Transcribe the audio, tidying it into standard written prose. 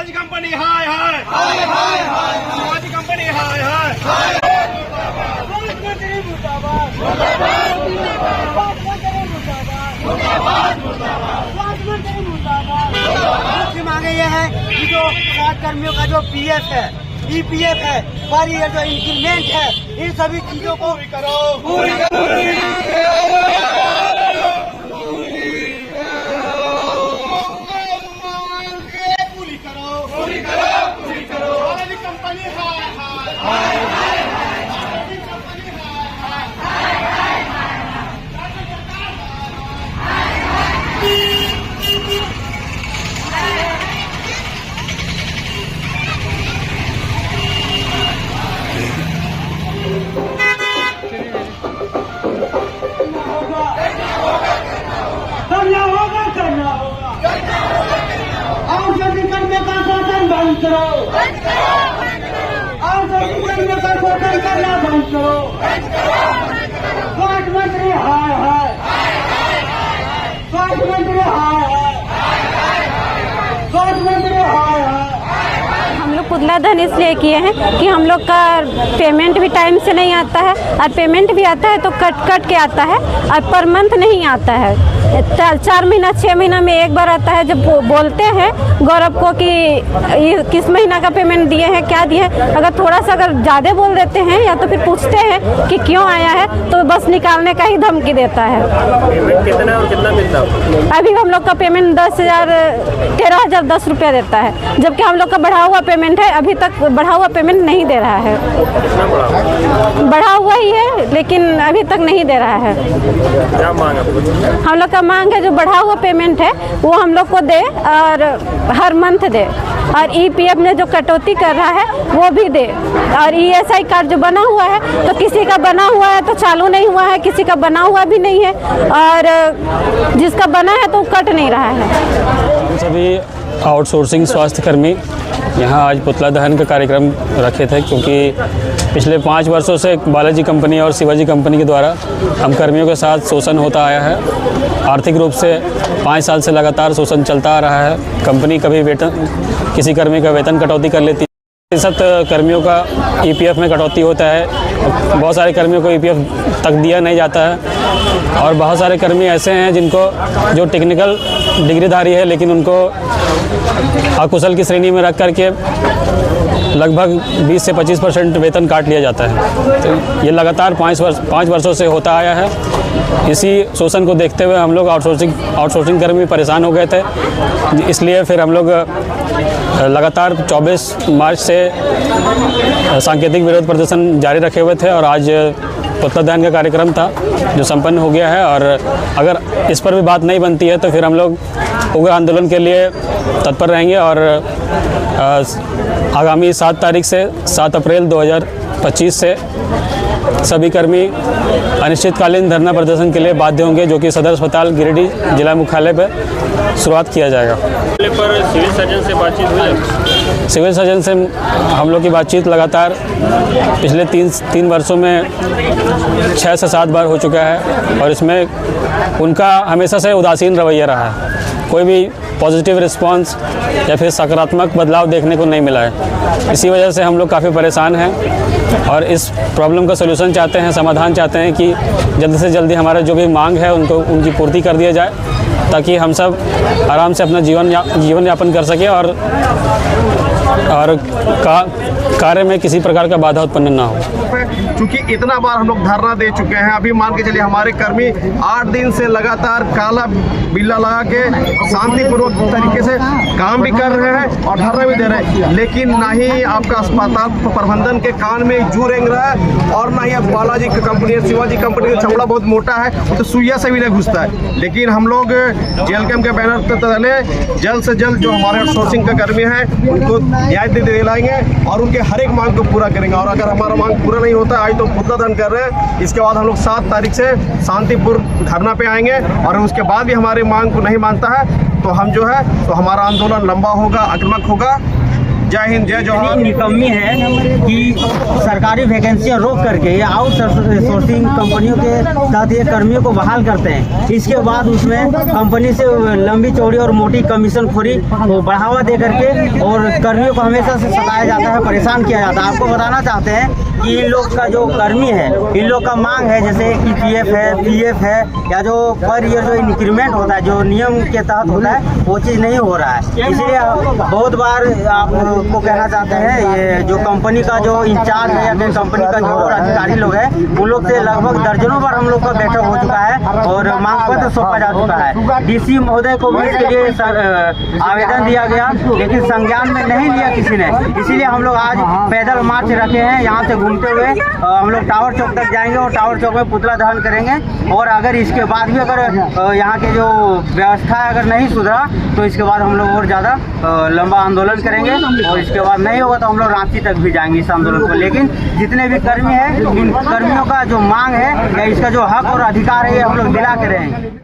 Shivaji company हाय हाय हाय हाय हाय, Shivaji company हाय हाय हाय, मुख्यमंत्री मुर्दाबाद मुर्दाबाद मुर्दाबाद, मुर्दाबाद मुर्दाबाद, मुख्यमंत्री मुर्दाबाद मुर्दाबाद। मुख्य मांगे ये है कि जो किसान कर्मियों का जो पीएफ है, ईपीएफ है, और ये जो इंक्रीमेंट है, इन सभी चीजों को पूरी करो, पूरी करो, पूरी करो, पूरी करो। शिवाजी कंपनी हाय हाय हाय हाय, शिवाजी कंपनी हाय हाय हाय करना होगा, करना होगा, और सभी कर्मियों का शोषण बंद करो, और सभी कर्मियों का शोषण करना बंद करो। स्वास्थ्य मंत्री हाय हाय, स्वास्थ्य मंत्री हाय हाय, स्वास्थ्य मंत्री हाय हाय। हम लोग पुतला दहन इसलिए किए हैं कि हम लोग का पेमेंट भी टाइम से नहीं आता है, और पेमेंट भी आता है तो कट के आता है, और पर मंथ नहीं आता है। 4 महीना 6 महीना में एक बार आता है। जब बोलते हैं गौरव को कि ये किस महीना का पेमेंट दिए हैं, क्या दिए हैं, अगर थोड़ा सा अगर ज़्यादा बोल देते हैं या तो फिर पूछते हैं कि क्यों आया है, तो बस निकालने का ही धमकी देता है। पेमेंट कितना और कितना मिलता है? अभी हम लोग का पेमेंट 13,010 रुपया देता है, जबकि हम लोग का बढ़ा हुआ पेमेंट है। अभी तक बढ़ा हुआ पेमेंट नहीं दे रहा है। कितना बढ़ा हुआ ही है, लेकिन अभी तक नहीं दे रहा है। क्या मांग है? हम लोग का मांग है जो बढ़ा हुआ पेमेंट है वो हम लोग को दे, और हर मंथ दे, और ईपीएफ में जो कटौती कर रहा है वो भी दे, और ईएसआई कार्ड जो बना हुआ है तो किसी का बना हुआ है तो चालू नहीं हुआ है, किसी का बना हुआ भी नहीं है, और जिसका बना है तो कट नहीं रहा है। सभी आउटसोर्सिंग स्वास्थ्य कर्मी यहाँ आज पुतला दहन का कार्यक्रम रखे थे, क्योंकि पिछले 5 वर्षों से बालाजी कंपनी और शिवाजी कंपनी के द्वारा हम कर्मियों के साथ शोषण होता आया है। आर्थिक रूप से 5 साल से लगातार शोषण चलता आ रहा है। कंपनी कभी किसी कर्मी का वेतन कटौती कर लेती है, प्रतिशत कर्मियों का ईपीएफ में कटौती होता है, बहुत सारे कर्मियों को ईपीएफ तक दिया नहीं जाता है, और बहुत सारे कर्मी ऐसे हैं जिनको जो टेक्निकल डिग्रीधारी है लेकिन उनको अकुशल की श्रेणी में रख करके लगभग 20 से 25% वेतन काट लिया जाता है। तो ये लगातार 5 वर्षों से होता आया है। इसी शोषण को देखते हुए हम लोग आउटसोर्सिंग कर्मी परेशान हो गए थे, इसलिए फिर हम लोग लगातार 24 मार्च से सांकेतिक विरोध प्रदर्शन जारी रखे हुए थे, और आज पुतला दहन का कार्यक्रम था जो संपन्न हो गया है। और अगर इस पर भी बात नहीं बनती है तो फिर हम लोग उग्र आंदोलन के लिए तत्पर रहेंगे, और आगामी 7 तारीख से 7 अप्रैल 2025 से सभी कर्मी अनिश्चितकालीन धरना प्रदर्शन के लिए बाध्य होंगे, जो कि सदर अस्पताल गिरिडीह जिला मुख्यालय पर शुरुआत किया जाएगा। पर सिविल सर्जन से बातचीत हुई? सिविल सर्जन से हम लोग की बातचीत लगातार पिछले 3 वर्षों में 6 से 7 बार हो चुका है, और इसमें उनका हमेशा से उदासीन रवैया रहा है। कोई भी पॉजिटिव रिस्पांस या फिर सकारात्मक बदलाव देखने को नहीं मिला है। इसी वजह से हम लोग काफ़ी परेशान हैं, और इस प्रॉब्लम का सलूशन चाहते हैं, समाधान चाहते हैं कि जल्दी से जल्दी हमारा जो भी मांग है उनकी पूर्ति कर दिया जाए, ताकि हम सब आराम से अपना जीवन यापन कर सकें, और कार्य में किसी प्रकार का बाधा उत्पन्न ना हो। क्योंकि इतना बार हम लोग धरना दे चुके हैं, अभी मान के चलिए हमारे कर्मी 8 दिन से लगातार काला बिल्ला लगा के शांतिपूर्वक तरीके से काम भी कर रहे हैं और धरना भी दे रहे हैं, लेकिन ना ही आपका अस्पताल प्रबंधन के कान में जू रेंग रहा है, और ना ही अब बालाजी की कंपनी, शिवाजी कंपनी का चमड़ा बहुत मोटा है तो सुइया से भी नहीं घुसता है। लेकिन हम लोग जेल कैम्प के बैनर तले जल्द से जल्द जो हमारे आउटसोर्सिंग के कर्मी हैं उनको न्याय दिलाएंगे और उनके हर एक मांग को पूरा करेंगे। और अगर हमारा मांग पूरा नहीं होता, आज तो पुतला दहन कर रहे हैं, इसके बाद हम लोग 7 तारीख से शांतिपूर्ण धरना पे आएंगे, और उसके बाद भी हमारे मांग को नहीं मानता है तो हम जो है तो हमारा आंदोलन लंबा होगा, आक्रामक होगा, जय हिंद, जय इतनी जवाहर। निकम्मी है कि सरकारी वैकेंसियां रोक करके ये आउटसोर्सिंग कंपनियों के साथ ये कर्मियों को बहाल करते हैं। इसके बाद उसमें कंपनी से लंबी चौड़ी और मोटी कमीशन खोरी को बढ़ावा दे करके और कर्मियों को हमेशा से सताया जाता है, परेशान किया जाता है। आपको बताना चाहते हैं कि इन लोग का जो कर्मी है, इन लोग का मांग है जैसे EPF है, PF है, या जो पर ईयर जो इंक्रीमेंट होता है जो नियम के तहत होता है, वो चीज़ नहीं हो रहा है। इसलिए बहुत बार आपको कहना चाहते हैं ये जो कंपनी का जो इंचार्ज है या फिर कंपनी का जो और अधिकारी लोग हैं, उन लोग से लगभग दर्जनों बार हम लोग का बैठक हो चुका है और मांग पत्र सौंपा जा चुका है। DC महोदय को भी इसके लिए आवेदन दिया गया, लेकिन संज्ञान में नहीं लिया किसी ने। इसीलिए हम लोग आज पैदल मार्च रखे हैं। यहाँ से घूमते हुए हम लोग टावर चौक तक जाएंगे और टावर चौक में पुतला दहन करेंगे। और अगर इसके बाद भी अगर यहाँ के जो व्यवस्था है अगर नहीं सुधरा तो इसके बाद हम लोग और ज़्यादा लंबा आंदोलन करेंगे और इसके बाद नहीं होगा तो हम लोग रांची तक भी जाएंगे इस आंदोलन को। लेकिन जितने भी कर्मी हैं, इन कर्मियों का जो मांग है या इसका जो हक और अधिकार है, ये हम लोग दिला के रहेंगे।